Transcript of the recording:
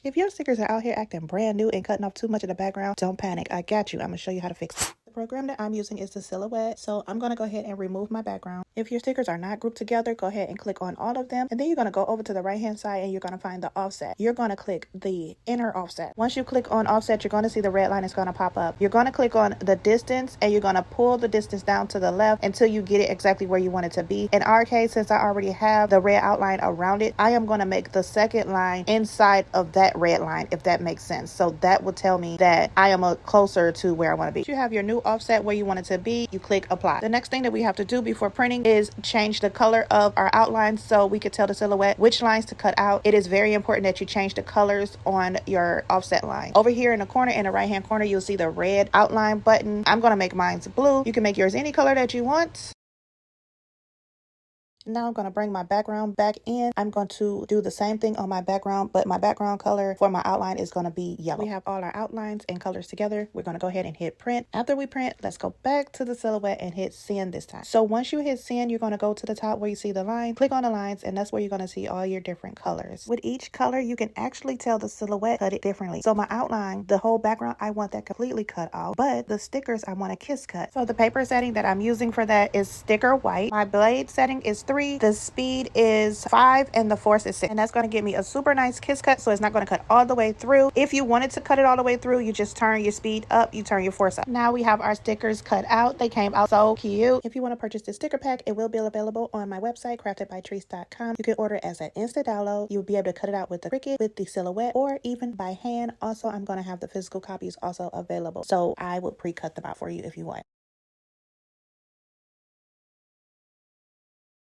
If your stickers are out here acting brand new and cutting off too much of the background, don't panic. I got you. I'm going to show you how to fix it. The program that I'm using is the Silhouette, so I'm going to go ahead and remove my background. If your stickers are not grouped together, go ahead and click on all of them, and then you're going to go over to the right hand side and you're going to find the offset. You're going to click the inner offset. Once you click on offset, you're going to see the red line is going to pop up. You're going to click on the distance and you're going to pull the distance down to the left until you get it exactly where you want it to be. In our case, since I already have the red outline around it, I am going to make the second line inside of that red line, if that makes sense. So that will tell me that I am closer to where I want to be. If you have your new offset where you want it to be, you click apply. The next thing that we have to do before printing is change the color of our outline so we could tell the Silhouette which lines to cut out. It is very important that you change the colors on your offset line. Over here in the corner, in the right hand corner, you'll see the red outline button. I'm going to make mine blue. You can make yours any color that you want. Now I'm going to bring my background back in. I'm going to do the same thing on my background, but my background color for my outline is going to be yellow. We have all our outlines and colors together. We're going to go ahead and hit print. After we print, let's go back to the Silhouette and hit send this time. So once you hit send, you're going to go to the top where you see the line, click on the lines, and that's where you're going to see all your different colors. With each color, you can actually tell the Silhouette cut it differently. So my outline, the whole background, I want that completely cut off, but the stickers, I want a kiss cut. So the paper setting that I'm using for that is sticker white. My blade setting is 3. The speed is 5 and the force is 6, and that's going to give me a super nice kiss cut, so it's not going to cut all the way through. If you wanted to cut it all the way through, you just turn your speed up, you turn your force up. Now we have our stickers cut out. They came out so cute. If you want to purchase this sticker pack, it will be available on my website, craftedbytrice.com. You can order it as an instant download. You'll be able to cut it out with the Cricut, with the Silhouette, or even by hand. Also, I'm going to have the physical copies also available, so I will pre-cut them out for you if you want.